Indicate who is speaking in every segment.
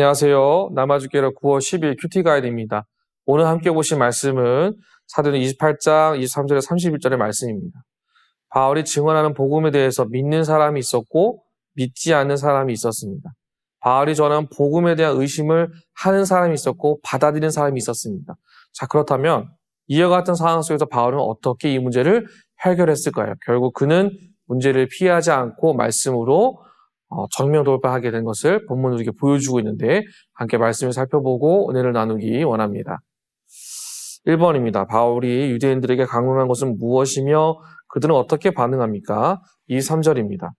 Speaker 1: 안녕하세요. 남아주기로 9월 10일 큐티 가이드입니다. 오늘 함께 보실 말씀은 사도행 28장 23절에 31절의 말씀입니다. 바울이 증언하는 복음에 대해서 믿는 사람이 있었고 믿지 않는 사람이 있었습니다. 바울이 전한 복음에 대한 의심을 하는 사람이 있었고 받아들이는 사람이 있었습니다. 자, 그렇다면 이와 같은 상황 속에서 바울은 어떻게 이 문제를 해결했을까요? 결국 그는 문제를 피하지 않고 말씀으로 정면 돌파하게 된 것을 본문은 우리에게 보여주고 있는데 함께 말씀을 살펴보고 은혜를 나누기 원합니다. 1번입니다. 바울이 유대인들에게 강론한 것은 무엇이며 그들은 어떻게 반응합니까? 23절입니다.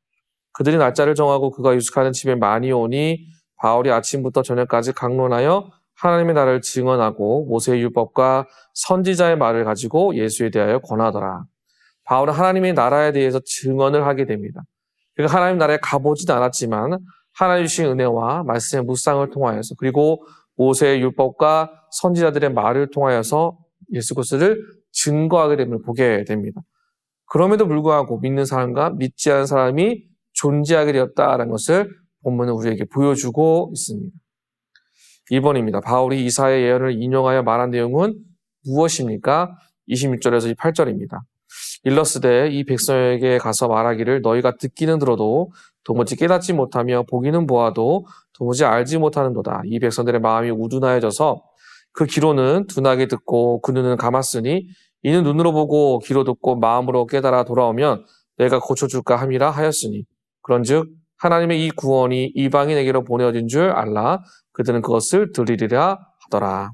Speaker 1: 그들이 날짜를 정하고 그가 유숙하는 집에 많이 오니 바울이 아침부터 저녁까지 강론하여 하나님의 나라를 증언하고 모세의 율법과 선지자의 말을 가지고 예수에 대하여 권하더라. 바울은 하나님의 나라에 대해서 증언을 하게 됩니다. 그가 하나님 나라에 가보지도 않았지만 하나님 주신 은혜와 말씀의 묵상을 통하여서 그리고 모세의 율법과 선지자들의 말을 통하여서 예수 그리스도를 증거하게 됨을 보게 됩니다. 그럼에도 불구하고 믿는 사람과 믿지 않은 사람이 존재하게 되었다는 것을 본문은 우리에게 보여주고 있습니다. 2번입니다. 바울이 이사야의 예언을 인용하여 말한 내용은 무엇입니까? 26절에서 28절입니다. 일러스되 이 백성에게 가서 말하기를 너희가 듣기는 들어도 도무지 깨닫지 못하며 보기는 보아도 도무지 알지 못하는도다. 이 백성들의 마음이 우둔하여져서 그 귀로는 둔하게 듣고 그 눈은 감았으니 이는 눈으로 보고 귀로 듣고 마음으로 깨달아 돌아오면 내가 고쳐줄까 함이라 하였으니 그런즉 하나님의 이 구원이 이방인에게로 보내어진 줄 알라. 그들은 그것을 들으리라 하더라.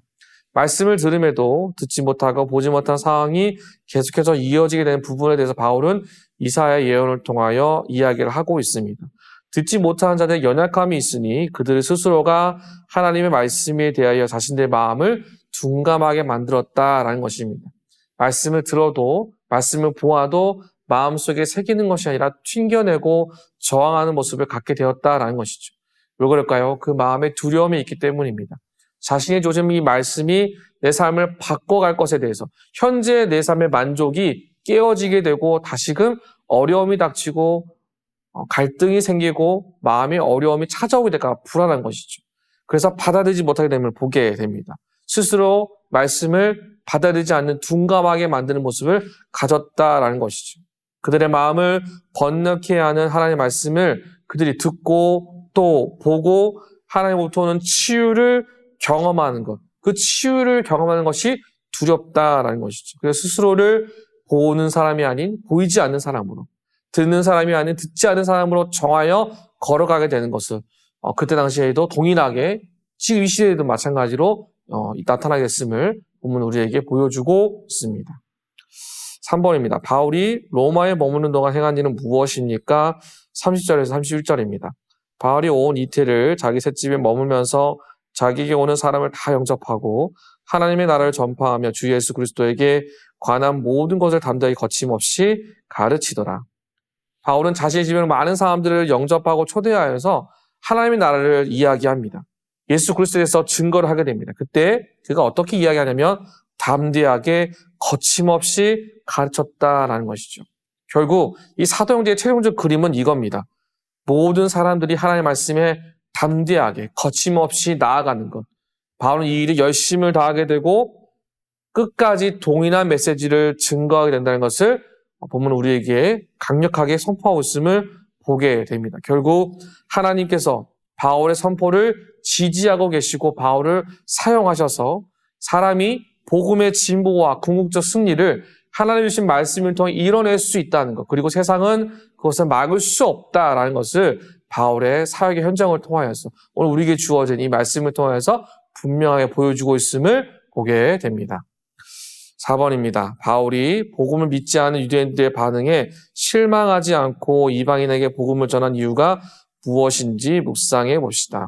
Speaker 1: 말씀을 들음에도 듣지 못하고 보지 못한 상황이 계속해서 이어지게 되는 부분에 대해서 바울은 이사야의 예언을 통하여 이야기를 하고 있습니다. 듣지 못하는 자들의 연약함이 있으니 그들 스스로가 하나님의 말씀에 대하여 자신들의 마음을 둔감하게 만들었다라는 것입니다. 말씀을 들어도 말씀을 보아도 마음속에 새기는 것이 아니라 튕겨내고 저항하는 모습을 갖게 되었다라는 것이죠. 왜 그럴까요? 그 마음에 두려움이 있기 때문입니다. 자신의 요즘 이 말씀이 내 삶을 바꿔갈 것에 대해서 현재 내 삶의 만족이 깨어지게 되고 다시금 어려움이 닥치고 갈등이 생기고 마음의 어려움이 찾아오게 될까 불안한 것이죠. 그래서 받아들이지 못하게 됨을 보게 됩니다. 스스로 말씀을 받아들이지 않는 둔감하게 만드는 모습을 가졌다라는 것이죠. 그들의 마음을 번뇌케 하는 하나님의 말씀을 그들이 듣고 또 보고 하나님으로부터 오는 치유를 경험하는 것, 그 치유를 경험하는 것이 두렵다라는 것이죠. 그래서 스스로를 보는 사람이 아닌 보이지 않는 사람으로, 듣는 사람이 아닌 듣지 않는 사람으로 정하여 걸어가게 되는 것을 그때 당시에도 동일하게 지금 이 시대에도 마찬가지로 나타나겠음을 본문 우리에게 보여주고 있습니다. 3번입니다. 바울이 로마에 머무는 동안 행한 일은 무엇입니까? 30절에서 31절입니다. 바울이 온 이태를 자기 셋집에 머물면서 자기에게 오는 사람을 다 영접하고 하나님의 나라를 전파하며 주 예수 그리스도에게 관한 모든 것을 담대히 거침없이 가르치더라. 바울은 자신의 집에 많은 사람들을 영접하고 초대하여서 하나님의 나라를 이야기합니다. 예수 그리스도에 대해서 증거를 하게 됩니다. 그때 그가 어떻게 이야기하냐면 담대하게 거침없이 가르쳤다라는 것이죠. 결국 이 사도행전의 최종적 그림은 이겁니다. 모든 사람들이 하나님의 말씀에 담대하게 거침없이 나아가는 것. 바울은 이 일에 열심을 다하게 되고 끝까지 동일한 메시지를 증거하게 된다는 것을 본문 우리에게 강력하게 선포하고 있음을 보게 됩니다. 결국 하나님께서 바울의 선포를 지지하고 계시고 바울을 사용하셔서 사람이 복음의 진보와 궁극적 승리를 하나님의 주신 말씀을 통해 이뤄낼 수 있다는 것, 그리고 세상은 그것을 막을 수 없다라는 것을 바울의 사역의 현장을 통하여서 오늘 우리에게 주어진 이 말씀을 통해서 분명하게 보여주고 있음을 보게 됩니다. 4번입니다. 바울이 복음을 믿지 않은 유대인들의 반응에 실망하지 않고 이방인에게 복음을 전한 이유가 무엇인지 묵상해 봅시다.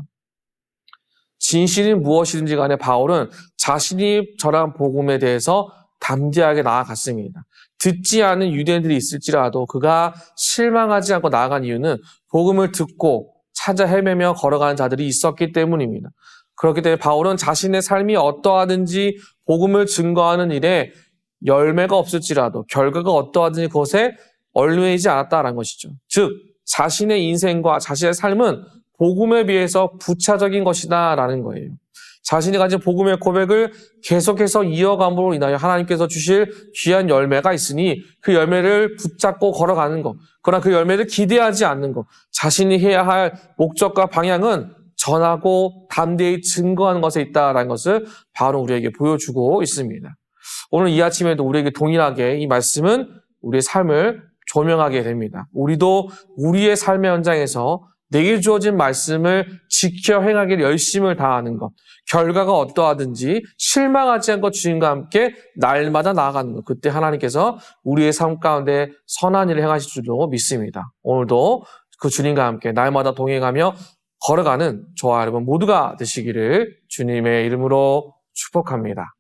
Speaker 1: 진실이 무엇이든지 간에 바울은 자신이 전한 복음에 대해서 담대하게 나아갔습니다. 듣지 않은 유대인들이 있을지라도 그가 실망하지 않고 나아간 이유는 복음을 듣고 찾아 헤매며 걸어가는 자들이 있었기 때문입니다. 그렇기 때문에 바울은 자신의 삶이 어떠하든지 복음을 증거하는 일에 열매가 없을지라도 결과가 어떠하든지 그것에 얽매이지 않았다는 것이죠. 즉 자신의 인생과 자신의 삶은 복음에 비해서 부차적인 것이다라는 거예요. 자신이 가진 복음의 고백을 계속해서 이어감으로 인하여 하나님께서 주실 귀한 열매가 있으니 그 열매를 붙잡고 걸어가는 것, 그러나 그 열매를 기대하지 않는 것, 자신이 해야 할 목적과 방향은 전하고 담대히 증거하는 것에 있다라는 것을 바로 우리에게 보여주고 있습니다. 오늘 이 아침에도 우리에게 동일하게 이 말씀은 우리의 삶을 조명하게 됩니다. 우리도 우리의 삶의 현장에서 내게 주어진 말씀을 지켜 행하기를 열심을 다하는 것, 결과가 어떠하든지 실망하지 않고 주님과 함께 날마다 나아가는 것, 그때 하나님께서 우리의 삶 가운데 선한 일을 행하실 줄로 믿습니다. 오늘도 그 주님과 함께 날마다 동행하며 걸어가는 저와 여러분 모두가 되시기를 주님의 이름으로 축복합니다.